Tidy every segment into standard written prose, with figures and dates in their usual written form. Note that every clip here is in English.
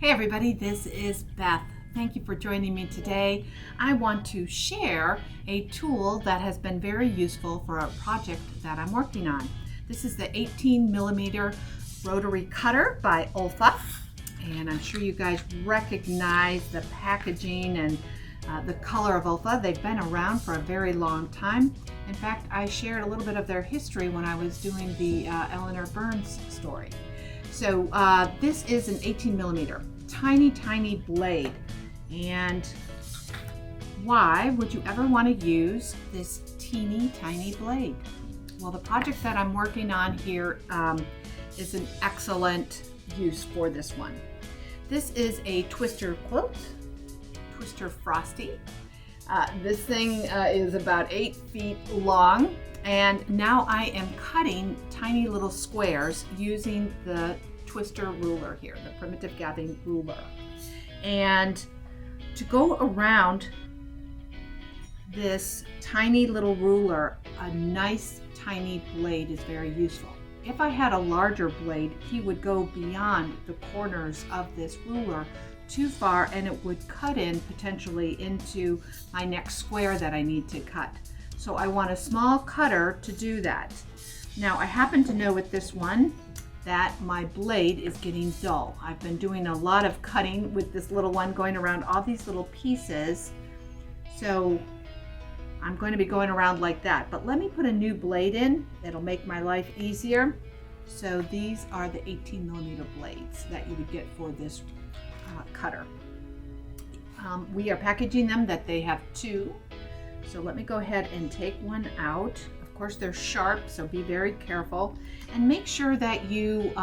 Hey everybody, this is Beth. Thank you for joining me today. I want to share a tool that has been very useful for a project that I'm working on. This is the 18mm Rotary Cutter by Olfa, and I'm sure you guys recognize the packaging and the color of Olfa. They've been around for a very long time. In fact, I shared a little bit of their history when I was doing the Eleanor Burns story. So this is an 18mm, tiny blade. And why would you ever want to use this teeny tiny blade? Well, the project that I'm working on here is an excellent use for this one. This is a twister quilt, Twister Frosty. This thing is about 8 feet long. And now I am cutting tiny little squares using the twister ruler here, the primitive gathering ruler. And to go around this tiny little ruler, a nice tiny blade is very useful. If I had a larger blade, he would go beyond the corners of this ruler too far and it would cut in potentially into my next square that I need to cut. So I want a small cutter to do that. Now I happen to know with this one that my blade is getting dull. I've been doing a lot of cutting with this little one, going around all these little pieces. So I'm going to be going around like that, but let me put a new blade in. That'll make my life easier. So these are the 18mm blades that you would get for this cutter. We are packaging them that they have two. So let me go ahead and take one out. Of course, they're sharp, so be very careful. And make sure that you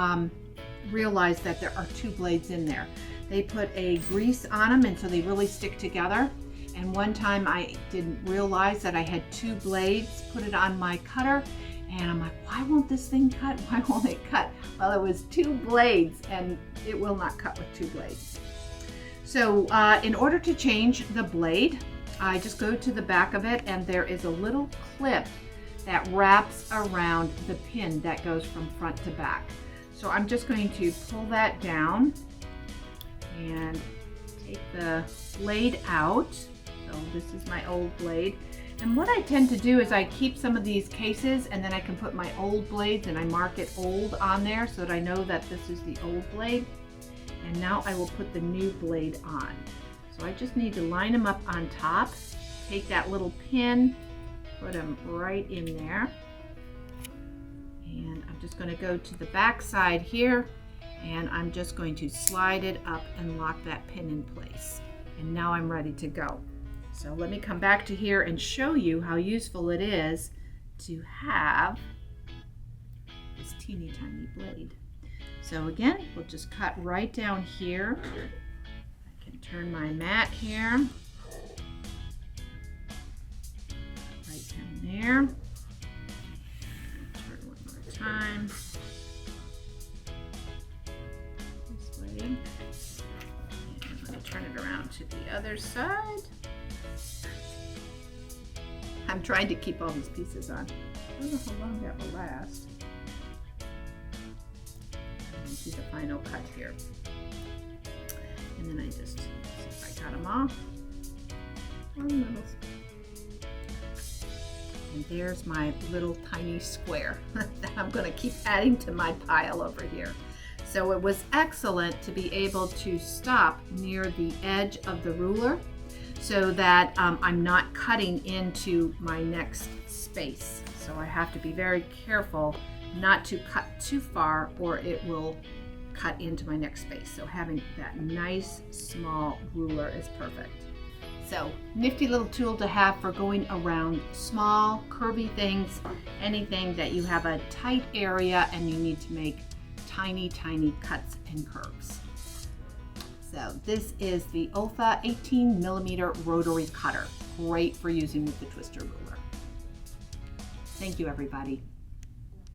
realize that there are two blades in there. They put a grease on them, and so they really stick together. And one time I didn't realize that I had two blades, put it on my cutter, and I'm like, why won't this thing cut? Why won't it cut? Well, it was two blades, and it will not cut with two blades. So in order to change the blade, I just go to the back of it and there is a little clip that wraps around the pin that goes from front to back. So I'm just going to pull that down and take the blade out. So this is my old blade. And what I tend to do is I keep some of these cases and then I can put my old blades and I mark it old on there so that I know that this is the old blade. And now I will put the new blade on. So I just need to line them up on top, take that little pin, put them right in there. And I'm just going to go to the back side here and I'm just going to slide it up and lock that pin in place. And now I'm ready to go. So let me come back to here and show you how useful it is to have this teeny tiny blade. So again, we'll just cut right down here. I can turn my mat here. Right down there. Turn one more time. This way. And I'm going to turn it around to the other side. I'm trying to keep all these pieces on. I don't know how long that will last. Do the final cut here. And then I just see if I got them all. And there's my little tiny square that I'm going to keep adding to my pile over here. So it was excellent to be able to stop near the edge of the ruler so that I'm not cutting into my next space. So I have to be very careful not to cut too far or it will cut into my next space. So having that nice small ruler is perfect. So nifty little tool to have for going around small curvy things, anything that you have a tight area and you need to make tiny cuts and curves. So this is the Olfa 18mm Rotary Cutter. Great for using with the twister ruler. Thank you everybody.